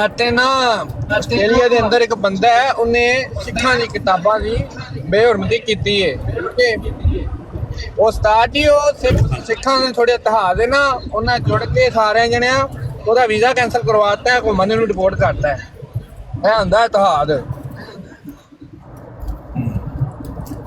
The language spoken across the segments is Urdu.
ਅਤੇ ਨਾ ਆਸਟ੍ਰੇਲੀਆ ਦੇ ਅੰਦਰ ਇੱਕ ਬੰਦਾ ਹੈ, ਉਹਨੇ ਸਿੱਖਾਂ ਦੀ ਕਿਤਾਬਾਂ ਦੀ ਬੇਹਰਮਤੀ ਕੀਤੀ ਹੈ ਕਿ ਉਹ ਉਸਤਾਦ ਜੀ ਉਹ ਸਿੱਖਾਂ ਦੇ ਥੋੜੇ ਇਤਿਹਾਸ ਹੈ ਨਾ, ਉਹਨਾਂ ਜੁੜ ਕੇ ਸਾਰਿਆਂ ਜਣਿਆਂ ਉਹਦਾ ਵੀਜ਼ਾ ਕੈਂਸਲ ਕਰਵਾਤਾ ਹੈ, ਘੁੰਮਣ ਨੂੰ ਰਿਪੋਰਟ ਕਰਤਾ ਹੈ। ਇਹ ਹੁੰਦਾ ਇਤਿਹਾਸ।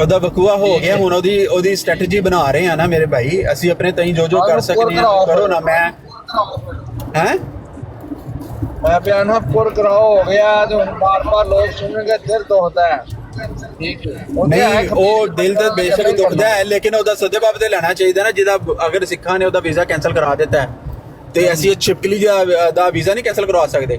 ਉਹਦਾ ਵਕੂਆ ਹੋ ਗਿਆ, ਹੁਣ ਉਹਦੀ ਸਟ੍ਰੈਟਜੀ ਬਣਾ ਰਹੇ ਆ ਨਾ ਮੇਰੇ ਭਾਈ। ਅਸੀਂ ਆਪਣੇ ਤਾਈਂ ਜੋ ਕਰ ਸਕਦੇ ਹਾਂ ਕਰੋ ਨਾ। ਮੈਂ ਪਿਆਨੋ ਪੁਰ ਕਰਾਓ ਹੋ ਗਿਆ ਤੇ ਹੁਣ ਬਾਰ-ਬਾਰ ਲੋਕ ਸੁਣਨਗੇ, ਦਿਲ ਦੁਖਦਾ ਹੈ। ਨਹੀਂ ਉਹ ਦਿਲ ਤਾਂ ਬੇਸ਼ੱਕ ਦੁਖਦਾ ਹੈ, ਲੇਕਿਨ ਉਹਦਾ ਸਦੇ ਬਾਬਤ ਲੈਣਾ ਚਾਹੀਦਾ ਨਾ, ਜਿਹਦਾ ਅਗਰ ਸਿੱਖਾਂ ਨੇ ਉਹਦਾ ਵੀਜ਼ਾ ਕੈਂਸਲ ਕਰਾ ਦਿੱਤਾ ਹੈ ਤੇ ਅਸੀਂ ਛਿਪਕਲੀ ਦਾ ਵੀਜ਼ਾ ਨਹੀਂ ਕੈਂਸਲ ਕਰਵਾ ਸਕਦੇ।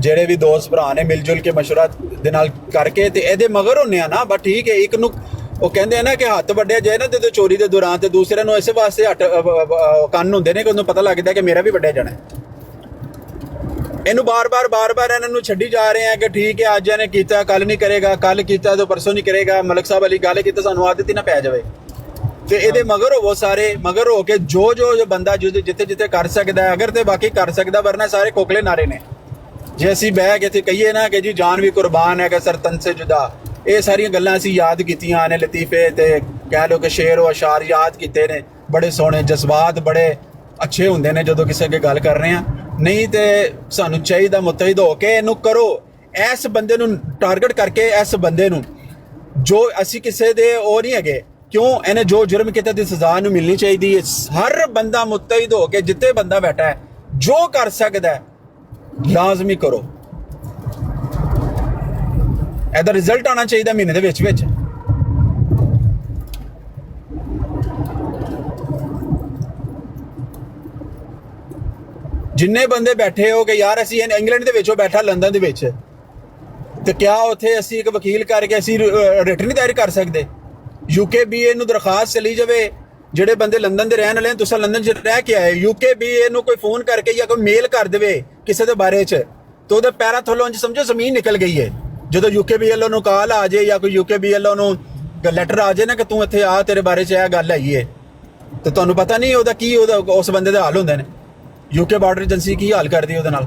ਜਿਹੜੇ ਵੀ ਦੋਸਤ ਭਰਾ ਨੇ ਮਿਲ ਜੁਲ ਕੇ ਮਸ਼ਵਰਾ ਦੇ ਨਾਲ ਕਰਕੇ ਤੇ ਇਹਦੇ ਮਗਰ ਹੁੰਨੇ ਆ ਨਾ। ਬਸ ਠੀਕ ਹੈ, ਇੱਕ ਨੂੰ ਉਹ ਕਹਿੰਦੇ ਆ ਨਾ ਕਿ ਹੱਥ ਵੱਢਿਆ ਜਾਏ ਨਾ ਜਦੋਂ ਚੋਰੀ ਦੇ ਦੌਰਾਨ, ਤੇ ਦੂਸਰਿਆਂ ਨੂੰ ਇਸੇ ਵਾਸਤੇ ਕੰਨ ਹੁੰਦੇ ਨੇ ਕਿ ਉਹਨੂੰ ਪਤਾ ਲੱਗਦਾ ਕਿ ਮੇਰਾ ਵੀ ਵੱਢਿਆ ਜਾਣਾ। ਇਹਨੂੰ ਬਾਰ-ਬਾਰ ਇਹਨਾਂ ਨੂੰ ਛੱਡੀ ਜਾ ਰਹੇ ਆ ਕਿ ਠੀਕ ਹੈ ਅੱਜ ਇਹਨੇ ਕੀਤਾ ਕੱਲ ਨਹੀਂ ਕਰੇਗਾ, ਕੱਲ ਕੀਤਾ ਤਾਂ ਪਰਸੋਂ ਨਹੀਂ ਕਰੇਗਾ। ਮਲਕ ਸਾਹਿਬ ਅਲੀ ਗੱਲ ਕੀਤਾ ਸਾਨੂੰ ਆਦਤ ਹੀ ਨਾ ਪੈ ਜਾਵੇ। ਤੇ ਇਹਦੇ ਮਗਰ ਹੋਵੋ ਸਾਰੇ, ਮਗਰ ਹੋ ਕੇ ਜੋ ਬੰਦਾ ਜਿੱਥੇ ਕਰ ਸਕਦਾ, ਅਗਰ ਤੇ ਬਾਕੀ ਕਰ ਸਕਦਾ, ਵਰਨਾ ਸਾਰੇ ਕੋਕਲੇ ਨਾਰੇ ਨੇ। ਜੇ ਅਸੀਂ ਬਹਿ ਕੇ ਇੱਥੇ ਕਹੀਏ ਨਾ ਕਿ ਜੀ ਜਾਨ ਵੀ ਕੁਰਬਾਨ ਹੈ ਕਿ ਸਰ ਤਨ ਸੇ ਜੁਦਾ, ਇਹ ਸਾਰੀਆਂ ਗੱਲਾਂ ਅਸੀਂ ਯਾਦ ਕੀਤੀਆਂ ਨੇ, ਲਤੀਫੇ ਤੇ ਕਹਿ ਲਓ ਕਿ ਸ਼ੇਰ ਉਹ ਅਸ਼ਾਰ ਯਾਦ ਕੀਤੇ ਨੇ। ਬੜੇ ਸੋਹਣੇ ਜਜ਼ਬਾਤ ਬੜੇ ਅੱਛੇ ਹੁੰਦੇ ਨੇ ਜਦੋਂ ਕਿਸੇ ਅੱਗੇ ਗੱਲ ਕਰ ਰਹੇ ਆ। ਨਹੀਂ ਤੇ ਸਾਨੂੰ ਚਾਹੀਦਾ ਮੁਤਹਿਦ ਹੋ ਕੇ ਇਹਨੂੰ ਕਰੋ। ਇਸ ਬੰਦੇ ਨੂੰ ਟਾਰਗੇਟ ਕਰਕੇ, ਇਸ ਬੰਦੇ ਨੂੰ ਜੋ ਅਸੀਂ ਕਿਸੇ ਦੇ ਉਹ ਨਹੀਂ ਹੈਗੇ, ਕਿਉਂ ਇਹਨੇ ਜੋ ਜੁਰਮ ਕੀਤਾ ਦੀ ਸਜ਼ਾ ਨੂੰ ਮਿਲਣੀ ਚਾਹੀਦੀ ਹੈ। ਹਰ ਬੰਦਾ ਮੁਤਹਿਦ ਹੋ ਕੇ ਜਿੱਥੇ ਬੰਦਾ ਬੈਠਾ ਹੈ ਜੋ ਕਰ ਸਕਦਾ ਹੈ ਲਾਜ਼ਮੀ ਕਰੋ। ਇਹਦਾ ਰਿਜ਼ਲਟ ਆਉਣਾ ਚਾਹੀਦਾ ਮਹੀਨੇ ਦੇ ਵਿੱਚ। ਜਿੰਨੇ ਬੰਦੇ ਬੈਠੇ ਹੋ ਕਿ ਯਾਰ ਅਸੀਂ ਇੰਗਲੈਂਡ ਦੇ ਵਿੱਚੋਂ ਬੈਠਾ ਲੰਡਨ ਦੇ ਵਿੱਚ, ਤੇ ਕਿਆ ਉੱਥੇ ਅਸੀਂ ਇੱਕ ਵਕੀਲ ਕਰਕੇ ਅਸੀਂ ਰਿਟਨ ਨਹੀਂ ਦਾਇਰ ਕਰ ਸਕਦੇ? UKBA ਨੂੰ ਦਰਖਾਸਤ ਚਲੀ ਜਾਵੇ, ਜਿਹੜੇ ਬੰਦੇ ਲੰਡਨ ਦੇ ਰਹਿਣ ਵਾਲੇ ਤੁਸੀਂ ਲੰਡਨ 'ਚ ਰਹਿ ਕੇ ਆਏ, UKBA ਨੂੰ ਕੋਈ ਫੋਨ ਕਰਕੇ ਜਾਂ ਕੋਈ ਮੇਲ ਕਰ ਦੇਵੇ ਕਿਸੇ ਦੇ ਬਾਰੇ 'ਚ, ਤਾਂ ਉਹਦੇ ਪੈਰਾਂ ਥੱਲੋਂ ਸਮਝੋ ਜ਼ਮੀਨ ਨਿਕਲ ਗਈ ਹੈ। ਜਦੋਂ UKBA ਵੱਲੋਂ ਨੂੰ ਕਾਲ ਆ ਜਾਏ ਜਾਂ ਕੋਈ UKBA ਵੱਲੋਂ ਨੂੰ ਲੈਟਰ ਆ ਜਾਏ ਨਾ ਕਿ ਤੂੰ ਇੱਥੇ ਆ, ਤੇਰੇ ਬਾਰੇ 'ਚ ਇਹ ਗੱਲ ਹੈਗੀ ਹੈ, ਤੇ ਤੁਹਾਨੂੰ ਪਤਾ ਨਹੀਂ ਉਹਦਾ ਕੀ ਉਸ ਬੰਦੇ ਦੇ ਹਾਲ ਹੁੰਦੇ ਨੇ। UK ਬਾਰਡਰ ਏਜੰਸੀ ਕੀ ਹਾਲ ਕਰਦੀ ਉਹਦੇ ਨਾਲ।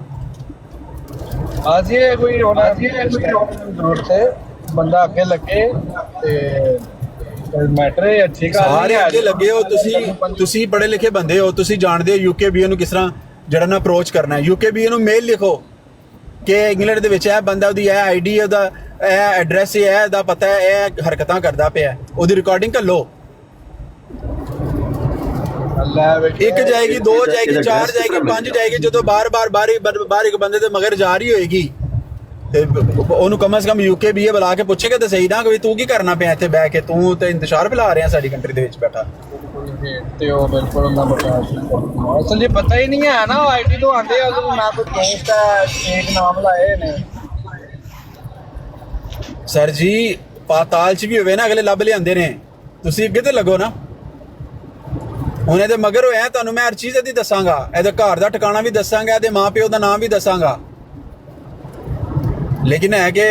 ਅਸੀਂ ਕੋਈ ਹੋਣਾ ਸੀ ਜ਼ਰੂਰਤ ਹੈ, ਬੰਦਾ ਅੱਗੇ ਲੱਗੇ ਤੇ ਮੈਟਰ ਹੈ ਅੱਛੀ ਗੱਲ ਸਾਰੇ ਅੱਗੇ ਲੱਗੇ ਹੋ। ਤੁਸੀਂ ਪੜ੍ਹੇ ਲਿਖੇ ਬੰਦੇ ਹੋ, ਤੁਸੀਂ ਜਾਣਦੇ ਹੋ UKBA ਨੂੰ ਕਿਸ ਤਰ੍ਹਾਂ ਜਿਹੜਾ ਨਾ ਅਪਰੋਚ ਕਰਨਾ ਹੈ। UKBA ਨੂੰ ਮੇਲ ਲਿਖੋ ਕਿ ਇੰਗਲੈਂਡ ਦੇ ਵਿੱਚ ਇਹ ਬੰਦਾ, ਉਹਦੀ ਇਹ ID, ਉਹਦਾ ਇਹ ਐਡਰੈਸ, ਇਹਦਾ ਪਤਾ ਹੈ, ਇਹ ਹਰਕਤਾਂ ਕਰਦਾ ਪਿਆ, ਉਹਦੀ ਰਿਕਾਰਡਿੰਗ ਕਰ ਲਓ। ਇੱਕ ਜਾਏਗੀ, ਦੋ ਜਾਏਗੀ, ਚਾਰ ਜਾਏਗੀ, ਪੰਜ ਜਾਏਗੀ। ਜਦੋਂ ਬਾਰ ਇੱਕ ਬੰਦੇ ਦੇ ਮਗਰ ਜਾ ਰਹੀ ਹੋਏਗੀ ਤੇ ਉਹਨੂੰ ਕਮ ਸੇ ਕਮ UKBA ਬੁਲਾ ਕੇ ਪੁੱਛੇਗਾ ਤਾਂ ਸਹੀ ਨਾ ਕਿ ਤੂੰ ਕੀ ਕਰਨਾ ਪਿਆ ਇੱਥੇ ਬਹਿ ਕੇ, ਤੂੰ ਤੇ ਇੰਤਜ਼ਾਰ ਫੈਲਾ ਰਿਹਾ ਸਾਡੀ ਕੰਟਰੀ ਦੇ ਵਿੱਚ ਬੈਠਾ। ਤੇ ਉਹ ਬਿਲਕੁਲ ਉਹਨਾਂ ਨੂੰ ਅਸਲ ਜੀ ਪਤਾ ਹੀ ਨਹੀਂ ਹੈ ਨਾ, ਉਹ IT ਤੋਂ ਆਉਂਦੇ ਆ, ਉਹਨੂੰ ਨਾ ਕੋਈ ਦੋਸਤ ਹੈ, ਇੱਕ ਨਾਮ ਲਾਏ ਨੇ। ਸਰ ਜੀ ਪਾਤਾਲ 'ਚ ਵੀ ਹੋਵੇ ਨਾ, ਅਗਲੇ ਲੱਭ ਲਿਆਂਦੇ ਨੇ, ਤੁਸੀਂ ਅੱਗੇ ਤੇ ਲੱਗੋ ਨਾ। ਹੁਣ ਇਹਦੇ ਮਗਰ ਹੋਇਆ, ਤੁਹਾਨੂੰ ਮੈਂ ਹਰ ਚੀਜ਼ ਇਹਦੀ ਦੱਸਾਂਗਾ, ਇਹਦੇ ਘਰ ਦਾ ਟਿਕਾਣਾ ਵੀ ਦੱਸਾਂਗਾ, ਇਹਦੇ ਮਾਂ ਪਿਓ ਦਾ ਨਾਮ ਵੀ ਦੱਸਾਂਗਾ। ਲੇਕਿਨ ਹੈ ਕਿ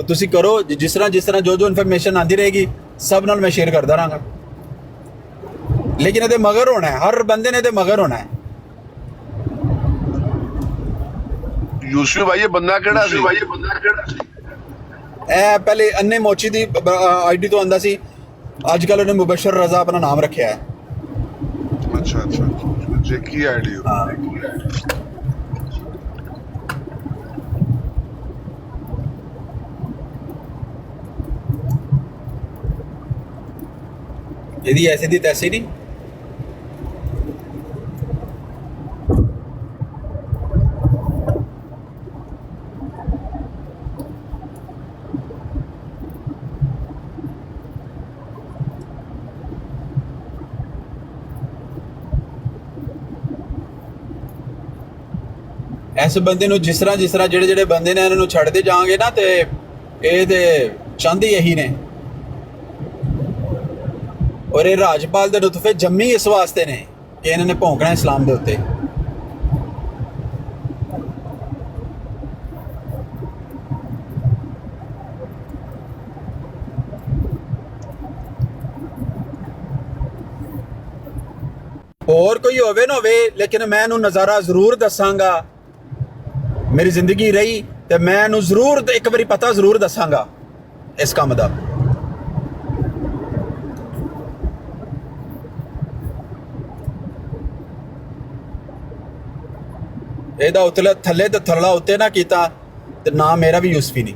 ਤੁਸੀਂ ਕਰੋ ਜਿਸ ਤਰ੍ਹਾਂ ਜੋ ਇਨਫੋਰਮੇਸ਼ਨ ਆਉਂਦੀ ਰਹੇਗੀ ਸਭ ਨਾਲ ਮੈਂ ਸ਼ੇਅਰ ਕਰਦਾ ਰਹਾਂਗਾ। ਲੇਕਿਨ ਇਹਦੇ ਮਗਰ ਹੋਣਾ ਹੈ, ਹਰ ਬੰਦੇ ਨੇ ਇਹਦੇ ਮਗਰ ਹੋਣਾ ਹੈ। ਯੂਸਫ ਭਾਈ ਇਹ ਬੰਦਾ ਕਿਹੜਾ ਸੀ? ਇਹ ਪਹਿਲੇ ਅੰਨੇ ਮੋਚੀ ਦੀ ID ਤੋਂ ਆਂਦਾ ਸੀ, ਅੱਜ ਕੱਲ ਉਹਨੇ ਮੁਬਸ਼ਰ ਰਜ਼ਾ ਆਪਣਾ ਨਾਮ ਰੱਖਿਆ ਹੈ। ਅੱਛਾ ਜੇ ਕੀ ID ਇਹਦੀ ਐਸੀ ਦੀ ਤੈਸੀ ਨਹੀਂ। ਇਸ ਬੰਦੇ ਨੂੰ ਜਿਸ ਤਰ੍ਹਾਂ ਜਿਹੜੇ ਬੰਦੇ ਨੇ ਇਹਨਾਂ ਨੂੰ ਛੱਡਦੇ ਜਾਵਾਂਗੇ ਨਾ, ਤੇ ਇਹ ਤੇ ਚਾਹੁੰਦੇ ਇਹੀ ਨੇ। ਔਰ ਇਹ ਰਾਜਪਾਲ ਦੇ ਰੁਤਬੇ ਜੰਮੀ ਇਸ ਵਾਸਤੇ ਨੇ ਕਿ ਇਹਨਾਂ ਨੇ ਭੌਂਕਣਾ ਇਸਲਾਮ ਦੇ ਉੱਤੇ। ਹੋਰ ਕੋਈ ਹੋਵੇ ਨਾ ਹੋਵੇ, ਲੇਕਿਨ ਮੈਂ ਇਹਨੂੰ ਨਜ਼ਾਰਾ ਜ਼ਰੂਰ ਦੱਸਾਂਗਾ। ਮੇਰੀ ਜ਼ਿੰਦਗੀ ਰਹੀ ਤੇ ਮੈਂ ਇਹਨੂੰ ਜ਼ਰੂਰ ਇੱਕ ਵਾਰੀ ਪਤਾ ਜ਼ਰੂਰ ਦੱਸਾਂਗਾ ਇਸ ਕੰਮ ਦਾ। ਇਹਦਾ ਉਤਲੇ ਥੱਲੇ ਤੇ ਥੱਲਾ ਉੱਤੇ ਨਾ ਕੀਤਾ ਤੇ ਨਾ ਮੇਰਾ ਵੀ ਯੂਸਫੀ ਨਹੀਂ।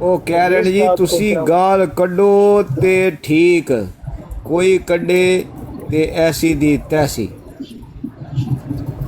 ਉਹ ਕਹਿ ਰਹੇ ਨੇ ਜੀ ਤੁਸੀਂ ਗਾਲ ਕੱਢੋ ਤੇ ਠੀਕ, ਕੋਈ ਕੱਢੇ ਤੇ ਐਸੀ ਦੀ ਤੈਸੀ।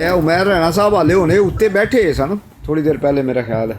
ਇਹ ਉਮਰ ਰਾਣਾ ਸਾਹਿਬ ਹਾਲੇ ਹੁਣੇ ਉੱਤੇ ਬੈਠੇ ਸਨ ਥੋੜੀ ਦੇਰ ਪਹਿਲੇ ਮੇਰਾ ਖਿਆਲ ਹੈ।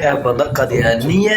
ਇਹ ਬੰਦਾ ਕਾਦੀਆਨੀ ਹੈ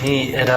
ਨਹੀਂ ਇਹਦਾ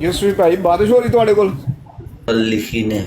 ਯੂਸਫੀ ਭਾਈ ਬਾਰਿਸ਼ ਹੋ ਰਹੀ ਤੁਹਾਡੇ ਕੋਲ? ਲਿਖੀ ਨੇ?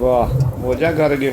ਵਾਹ ਮੋਜਾ ਕਰ ਗਏ।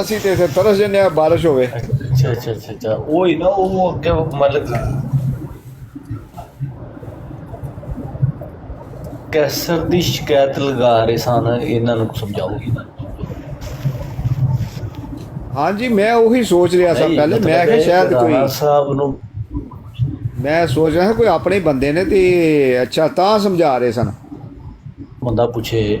ਅਸੀਂ ਤੇ ਇੱਥੇ ਤਰਸ ਜੰਨੇ ਆ ਬਾਰਿਸ਼ ਹੋਵੇ। ਅੱਛਾ ਅੱਛਾ ਅੱਛਾ ਅੱਛਾ, ਉਹ ਹੀ ਨਾ ਉਹ ਅੱਗੇ ਮਤਲਬ ਕੈਂਸਰ ਦੀ ਸ਼ਿਕਾਇਤ ਲਗਾ ਰਹੇ ਸਨ, ਇਹਨਾਂ ਨੂੰ ਸਮਝਾਓਗੇ? ਹਾਂਜੀ ਮੈਂ ਉਹੀ ਸੋਚ ਰਿਹਾ ਸਾਂ ਪਹਿਲੇ, ਮੈਂ ਕਿਹਾ ਸ਼ਾਇਦ ਰਾਣਾ ਕੋਈ, ਸਾਹਿਬ ਨੂੰ ਮੈਂ ਸੋਚ ਰਿਹਾ ਕੋਈ ਆਪਣੇ ਬੰਦੇ ਨੇ ਤੇ ਅੱਛਾ ਤਾਂ ਸਮਝਾ ਰਹੇ ਸਨ। ਬੰਦਾ ਪੁੱਛੇ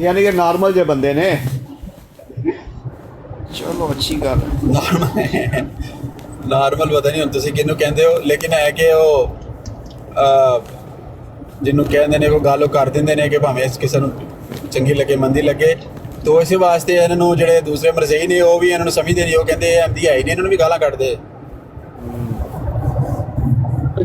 ਯਾਨੀ ਕਿ ਨਾਰਮਲ ਜਿਹੇ ਬੰਦੇ ਨੇ। ਚਲੋ ਅੱਛੀ ਗੱਲ ਹੈ। ਨਾਰਮਲ ਪਤਾ ਨਹੀਂ ਹੁਣ ਤੁਸੀਂ ਕਿਹਨੂੰ ਕਹਿੰਦੇ ਹੋ, ਲੇਕਿਨ ਹੈ ਕਿ ਉਹ ਜਿਹਨੂੰ ਕਹਿੰਦੇ ਨੇ ਉਹ ਗੱਲ ਉਹ ਕਰ ਦਿੰਦੇ ਨੇ ਕਿ ਭਾਵੇਂ ਕਿਸੇ ਨੂੰ ਚੰਗੀ ਲੱਗੇ ਮੰਦੀ ਲੱਗੇ। ਤੋ ਇਸੇ ਵਾਸਤੇ ਇਹਨਾਂ ਨੂੰ ਜਿਹੜੇ ਦੂਸਰੇ ਮਰਜ਼ਈ ਨੇ ਉਹ ਵੀ ਇਹਨਾਂ ਨੂੰ ਸਮਝਦੇ ਨਹੀਂ, ਉਹ ਕਹਿੰਦੇ ਇਹ ਅਹਿਮਦੀ ਹੈ ਹੀ ਨਹੀਂ, ਇਹਨਾਂ ਨੂੰ ਵੀ ਗਾਲਾਂ ਕੱਢਦੇ।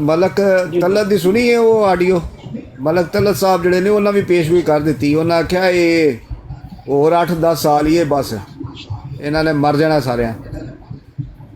ਮਲਕ ਤਲਤ ਦੀ ਸੁਣੀ ਹੈ ਉਹ ਆਡੀਓ? ਮਲਕ ਤਲਤ ਸਾਹਿਬ ਜਿਹੜੇ ਨੇ ਉਹਨਾਂ ਵੀ ਪੇਸ਼ਗੀ ਕਰ ਦਿੱਤੀ। ਉਹਨਾਂ ਆਖਿਆ ਇਹ ਹੋਰ 8-10 ਸਾਲ ਹੀ ਹੈ ਬਸ, ਇਹਨਾਂ ਨੇ ਮਰ ਜਾਣਾ ਸਾਰਿਆਂ।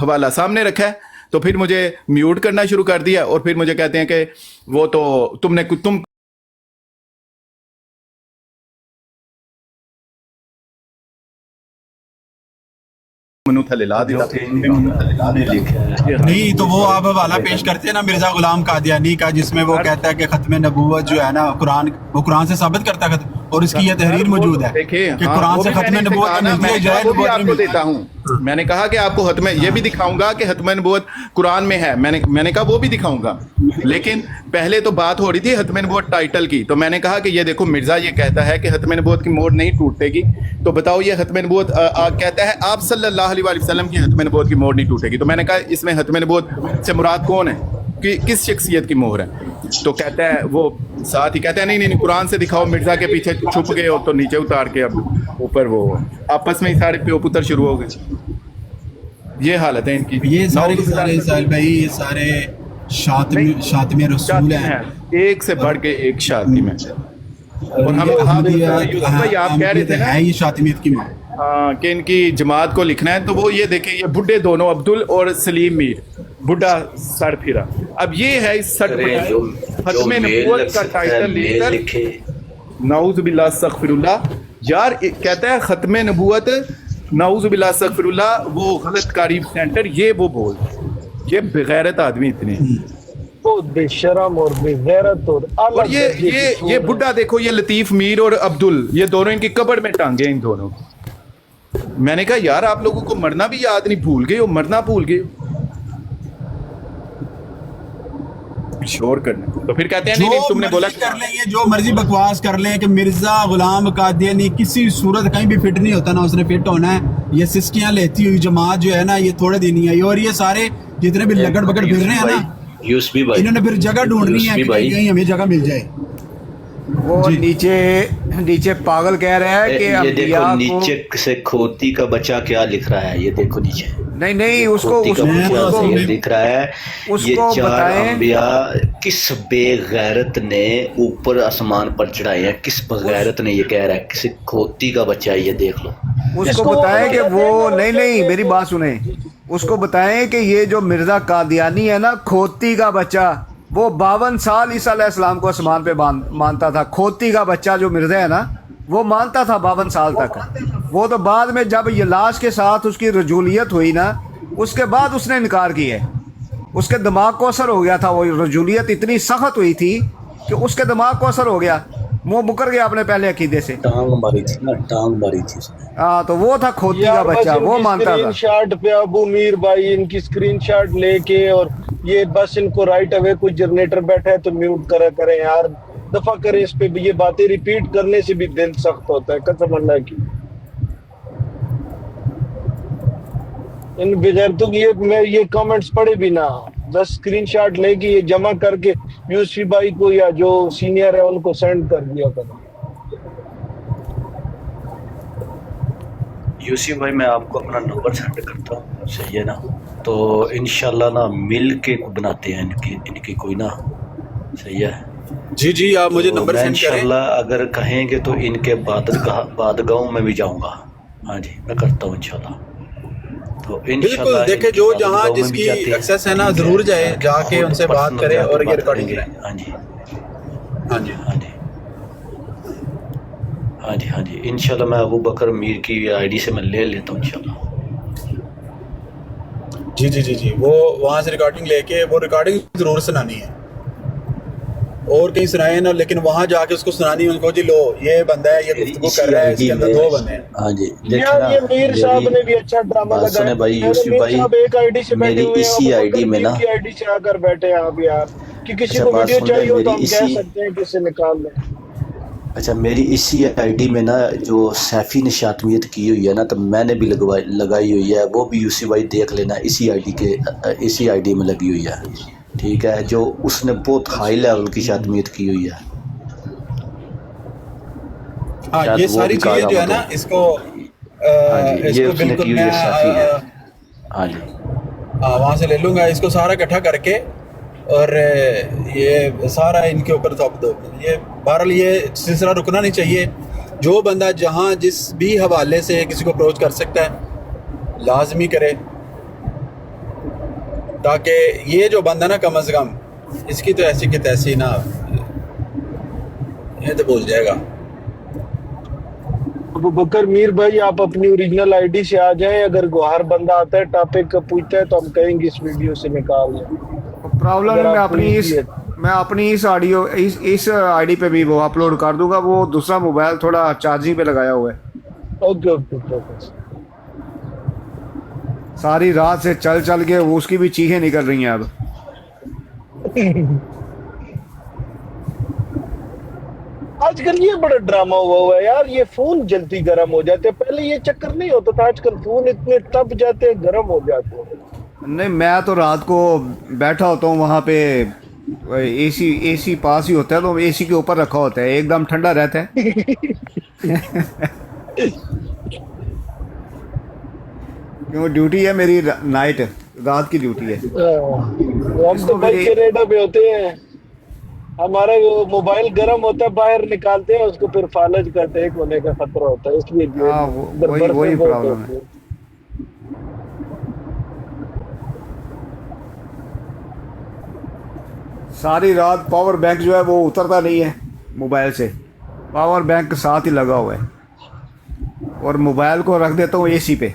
حوالہ سامنے رکھا ہے تو پھر مجھے میوٹ کرنا شروع کر دیا اور پھر مجھے کہتے ہیں کہ وہ تو تم منو تھلے لا دیا نہیں تو وہ آپ حوالہ پیش کرتے ہیں نا مرزا غلام قادیانی کا، جس میں وہ کہتا ہے کہ ختم نبوت جو ہے نا قرآن سے ثابت کرتا ہے، اور اس کی یہ تحریر موجود ہے کہ قرآن سے ختم نبوت ملتی ہے، جائے نبوت آپ کو دیتا ہوں. میں نے کہا کہ آپ کو ختم یہ بھی دکھاؤں گا کہ ختم نبوت قرآن میں ہے، میں نے کہا وہ بھی دکھاؤں گا، لیکن پہلے تو بات ہو رہی تھی ختم نبوت ٹائٹل کی. تو میں نے کہا کہ یہ دیکھو مرزا یہ کہتا ہے کہ ختم نبوت کی مہر نہیں ٹوٹے گی، تو بتاؤ یہ ختم نبوت کہتا ہے آپ صلی اللہ علیہ وسلم کی ختم نبوت کی مہر نہیں ٹوٹے گی. تو میں نے کہا اس میں ختم نبوت سے مراد کون ہے، کہ کس شخصیت کی مہر ہے؟ تو کہتا ہے وہ ساتھ ہی کہتا ہے نہیں قرآن سے دکھاؤ. مرزا کے پیچھے چھپ گئے ہو تو نیچے اتار کے اب اوپر وہ آپس میں ہی سارے پیو پتر شروع ہو گئے. یہ حالت ہے ان کی. یہ سارے ساحل بھائی یہ سارے شاطم رسول ہیں، ایک سے بڑھ کے ایک شاطم ہے. اور ہم آپ کہہ رہے تھے نا یہ شاطمیت کی ماں کہ ان کی جماعت کو لکھنا ہے، تو وہ یہ دیکھیں یہ بڈھے دونوں عبدل اور سلیم میر بڈھا سر پھرا. اب یہ ہے اس سٹ ختم نبوت کا ٹائٹل لے کر نعوذ باللہ استغفر اللہ. یار کہتا ہے ختم نبوت نعوذ باللہ استغفر اللہ وہ غلط کاری سینٹر، یہ وہ بول یہ بغیرت آدمی اتنے بے شرم اور بے غیرت اور یہ بڈھا دیکھو یہ لطیف میر اور عبدل یہ دونوں ان کی قبر میں ٹانگے ان دونوں. میں نے کہا یار آپ لوگوں کو مرنا بھی یاد نہیں، بھول گئے ہو، مرنا بھول گئے ہو. شور کرنا تو پھر کہتے ہیں نہیں تم نے بولا کر لیں، یہ جو مرضی بکواس کر لیں کہ مرزا غلام قادیانی کسی صورت کہیں بھی فٹ نہیں ہوتا، نا اس نے فٹ ہونا ہے. یہ سسکیاں لیتی ہوئی جماعت جو ہے نا یہ تھوڑے دن ہی ہے، اور یہ سارے جتنے بھی لگڑ بگڑ پھر رہے ہیں نا انہوں نے پھر جگہ ڈھونڈنی ہے کہ کہیں ہمیں جگہ مل جائے. وہ نیچے پاگل کہہ رہا ہے کہ یہ دیکھو نیچے سے کھوتی کا بچہ کیا لکھ رہا ہے، یہ دیکھو نیچے نہیں اس کو لکھ رہا ہے یہ چار انبیاء کس بے غیرت نے اوپر آسمان پر چڑھائے ہیں، کس بغیرت نے یہ کہہ رہا ہے کسی کھوتی کا بچہ ہے. یہ دیکھ لو اس کو بتائیں کہ وہ نہیں میری بات سنیں، اس کو بتائیں کہ یہ جو مرزا قادیانی ہے نا کھوتی کا بچہ، وہ 52 سال عیسیٰ علیہ السلام کو آسمان پہ مانتا تھا. کھوتی کا بچہ جو مرزا ہے نا وہ مانتا تھا 52 سال تک. وہ تو بعد میں جب یہ لاش کے ساتھ اس کی رجولیت ہوئی نا اس کے بعد اس نے انکار کیا ہے. اس کے دماغ کو اثر ہو گیا تھا، وہ رجولیت اتنی سخت ہوئی تھی کہ اس کے دماغ کو اثر ہو گیا، وہ مکر گیا اپنے پہلے عقیدے سے. ٹانگ ماری تھی نا، ٹانگ ماری تھی. ہاں تو وہ تھا کھوتی کا بچہ، وہ مانتا تھا. اسکرین شاٹ پہ ابو میر بھائی ان کی اسکرین شاٹ لے کے اور یہ بس ان کو رائٹ اوے کوئی جنریٹر بیٹھا ہے تو میوٹ کریں یار، دفعہ کریں اس پہ بھی. یہ باتیں ریپیٹ کرنے سے بھی دل سخت ہوتا ہے قسم اللہ کی. ان بغیرتوں کی یہ کامنٹس پڑھے بھی نہ، بس اسکرین شاٹ لے کے یہ جمع کر کے یوسفی بھائی کو یا جو سینئر ہے ان کو سینڈ کر دیا کریں. یوسف بھائی میں آپ کو اپنا نمبر سینڈ کرتا ہوں، صحیح ہے نا؟ تو انشاءاللہ نا مل کے بناتے ہیں ان کی کوئی نا، صحیح ہے؟ جی آپ مجھے نمبر سینڈ کریں. انشاءاللہ اگر کہیں گے تو ان کے بادگاہوں میں بھی جاؤں گا. ہاں جی میں کرتا ہوں انشاءاللہ. تو بالکل دیکھیں جو جہاں جس کی ایکسیس ہے نا ضرور جائے، جا کے ان سے بات کرے اور یہ ریکارڈنگ کریں. ہاں جی انشاءاللہ میں ابو بکر میر کی آئی ڈی سے میں لے لیتا ہوں انشاءاللہ. جی وہ وہاں سے ریکارڈنگ لے کے وہ ریکارڈنگ ضرور سنانی ہے، اور کہیں سنائے نا، لیکن وہاں جا کے اس کو سنانی ہے. ان کو جی لو یہ بندہ ہے، یہ گفتگو کر رہا ہے، اس کے اندر 2 بندے ہیں. ہاں جی یہ میر صاحب نے بھی اچھا ڈرامہ لگایا. سنے بھائی یوسف بھائی ایک آئی ڈی سے بیٹھے ہوئے ہیں، اسی آئی ڈی میں نا آئی ڈی سے آ کر بیٹھے ہیں آپ یار، کہ کسی کو ویڈیو چاہیے ہو تو ہم کہہ سکتے ہیں کہ اسے نکال لیں. اچھا میری اسی آئی ڈی میں نا جو سیفی نے شاطمیت کی ہوئی ہے نا، تو میں نے بھی لگائی ہوئی ہے، وہ بھی یوسف بھائی دیکھ لینا. اسی آئی ڈی میں لگی ہوئی ہے، ٹھیک ہے؟ جو اس نے بہت ہائی لیول کی شاطمیت کی ہوئی ہے. یہ ساری چیزیں جو ہے نا اس کو بالکل میں وہاں سے لے لوں گا، اس کو سارا اکٹھا کر کے اور یہ سارا ان کے اوپر تھوپ دو. یہ بہرحال یہ سلسلہ رکنا نہیں چاہیے. جو بندہ جہاں جس بھی حوالے سے کسی کو اپروچ کر سکتا ہے لازمی کرے. تاکہ یہ جو بندہ نا کم از کم اس کی تو ایسی کی تیسی نا یہ تو بھول جائے گا. ابو بکر میر بھائی آپ اپنی اوریجنل آئی ڈی سے آ جائیں. اگر ہر بندہ آتا ہے ٹاپک کا پوچھتا ہے تو ہم کہیں گے اس ویڈیو سے نکال لیں. پرابلم اگر ہے آپ میں اپنی اس آڈیو اس آئی ڈی پہ بھی وہ اپلوڈ کر دوں گا. وہ دوسرا موبائل تھوڑا چارجنگ پہ لگایا ہوا ہے. Okay okay. ساری رات سے چل چل کے اس کی بھی چیخیں نکل رہی ہیں اب. آج کل یہ بڑا ڈرامہ ہوا ہے یار. یہ فون جلدی گرم ہو جاتے ہیں. پہلے یہ چکر نہیں ہوتا تھا. آج کل فون اتنے تپ جاتے ہیں, گرم ہو جاتے ہیں. نہیں میں تو رات کو بیٹھا ہوتا ہوں وہاں پہ, اے سی پاس ہی ہوتا ہے تو اے سی کے اوپر رکھا ہوتا ہے, ایک دم ٹھنڈا رہتا ہے. کیوں ڈیوٹی ہے میری نائٹ, رات کی ڈیوٹی ہے. ہم تو بھائی کینیڈا میں ہوتے ہیں. ہمارا موبائل گرم ہوتا ہے, باہر نکالتے ہیں اس کو, پھر فالج کا اٹیک ہونے کا خطرہ ہوتا ہے. اس لیے وہی پرابلم ہے. ساری رات پاور بینک جو ہے وہ اترتا نہیں ہے موبائل سے. پاور بینک ساتھ ہی لگا ہوا ہے اور موبائل کو رکھ دیتا ہوں اے سی پہ.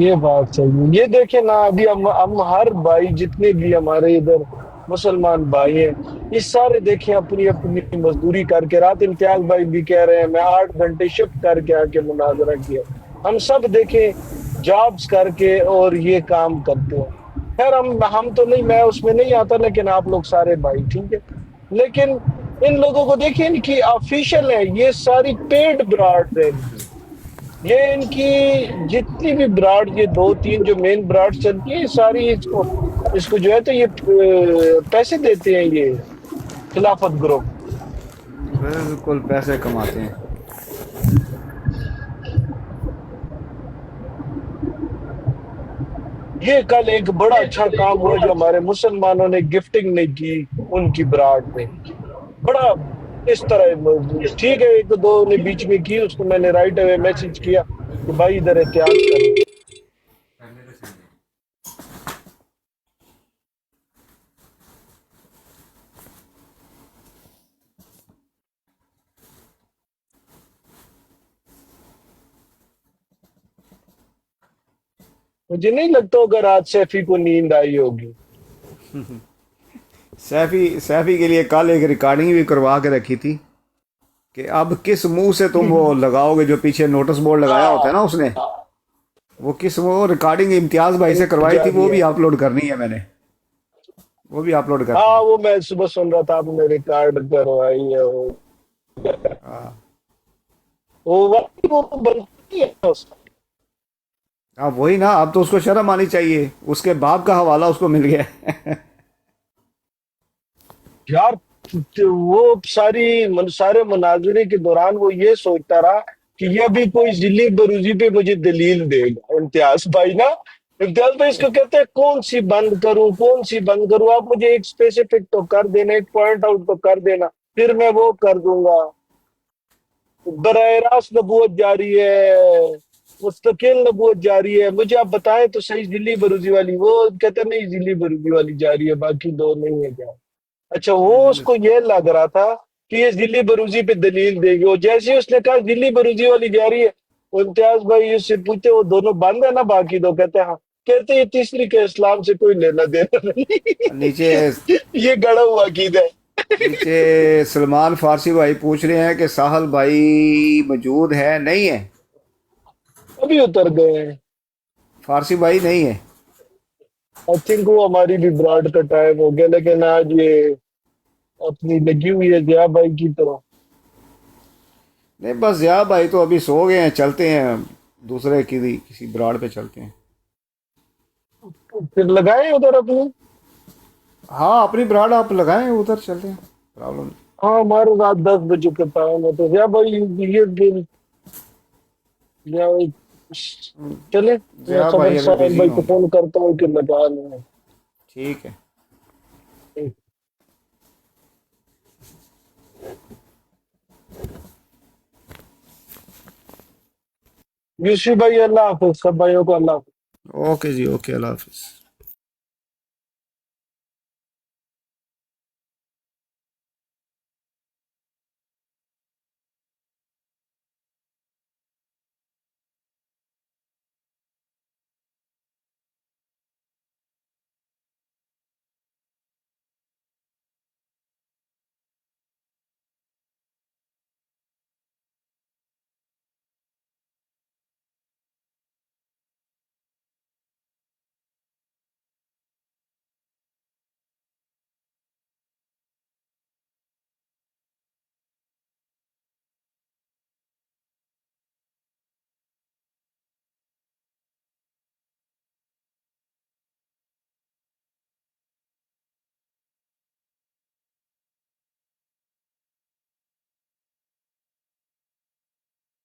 یہ بات صحیح. یہ دیکھیں نا, ابھی ہم ہر بھائی جتنے بھی ہمارے ادھر مسلمان بھائی ہیں, یہ سارے دیکھیں اپنی اپنی مزدوری کر کے. رات امتیاز بھائی بھی کہہ رہے ہیں میں 8 گھنٹے شفٹ کر کے آ کے مناظرہ کیا. ہم سب دیکھیں جابز کر کے اور یہ کام کرتے ہیں. خیر ہم تو نہیں, میں اس میں نہیں آتا, لیکن آپ لوگ سارے بھائی ٹھیک ہے. لیکن ان لوگوں کو دیکھیں, ان کی آفیشیل ہے, یہ ساری پیڈ براڈ ہے. یہ ان کی جتنی بھی براڈ, یہ 2-3 جو مین براڈ چلتی ہیں, ساری اس کو جو ہے تو یہ پیسے دیتے ہیں یہ خلافت گروپ. بالکل پیسے کماتے ہیں. یہ کل ایک بڑا اچھا کام ہوا جو ہمارے مسلمانوں نے گفٹنگ نہیں کی ان کی براڈ میں. بڑا اس طرح ٹھیک ہے, 1-2 نے بیچ میں کی, اس کو میں نے رائٹ اوے میسج کیا کہ بھائی ادھر احتیاط کریں. مجھے نہیں لگتا ہوگا رات سیفی کو نیند آئی ہوگی. سیفی کے لیے کل ایک ریکارڈنگ بھی کروا کے رکھی تھی کہ اب کس منہ سے تم وہ لگاؤ گے جو پیچھے نوٹس بورڈ لگایا ہوتا ہے نا اس نے, وہ کس وہ ریکارڈنگ امتیاز بھائی سے کروائی تھی, وہ بھی اپلوڈ کرنی ہے. میں نے وہ بھی اپلوڈ کرنی ہے. ہاں وہ میں صبح سن رہا تھا, آپ نے ریکارڈ کروائی ہے. وہ بنتی ہے اس کا. اب وہی نا, اب تو اس کو شرم آنی چاہیے, اس کے باپ کا حوالہ اس کو مل گیا. یار وہ سارے مناظرے کے دوران وہ یہ سوچتا رہا کہ یہ بھی کوئی ذلی بروزی پہ مجھے دلیل دے گا. امتیاز بھائی نا, امتیاز بھائی اس کو کہتے ہیں کون سی بند کروں, آپ مجھے ایک اسپیسیفک تو کر دینا, ایک پوائنٹ آؤٹ تو کر دینا, پھر میں وہ کر دوں گا. براہ راست نبوت جاری ہے, مستقل نبوت جاری ہے. مجھے آپ بتائیں تو صحیح ذلی بروزی والی. وہ کہتے ہیں نہیں ذلی بروزی والی جاری ہے, باقی 2 نہیں ہے. کیا اچھا, وہ اس کو یہ لگ رہا تھا کہ یہ ذلی بروزی پہ دلیل دے گی. اور جیسے ہی اس نے کہا ذلی بروزی والی جاری ہے, امتیاز بھائی اس سے پوچھتے وہ دونوں بند ہے نا باقی 2, کہتے ہیں ہاں. کہتے یہ تیسری کے اسلام سے کوئی لینا دینا نہیں. نیچے یہ گڑا ہوا عقیدہ ہے. نیچے سلمان فارسی بھائی پوچھ رہے ہیں کہ ساحل بھائی موجود ہے, نہیں ہے, ابھی اتر گئے ہیں. فارسی بھائی نہیں ہے. آئی تھنک وہ ہماری بھی براڈ کا ٹائم ہو گیا, لیکن آج یہ اپنی لگی ہوئی ہے ضیاء بھائی کی طرح. نہیں بس ضیاء بھائی تو ابھی سو گئے ہیں, چلتے ہیں دوسرے کسی براڈ پہ چلتے ہیں. پھر لگائیں ادھر اپنی. ہاں اپنی براڈ آپ لگائیں, ادھر چلتے ہیں, پرابلم. ہاں ہمارے رات 10 بجے کا ٹائم ہے, تو ضیاء بھائی یہ دن چلے, میں ضیاء بھائی اگر ساحل بزی بھائی ہوں کو فون کرتا ہوں کہ لگا لیں. ٹھیک ہے. یوسف بھائی اللہ حافظ, سب بھائیوں کو اللہ حافظ. اوکے جی اوکے اللہ حافظ.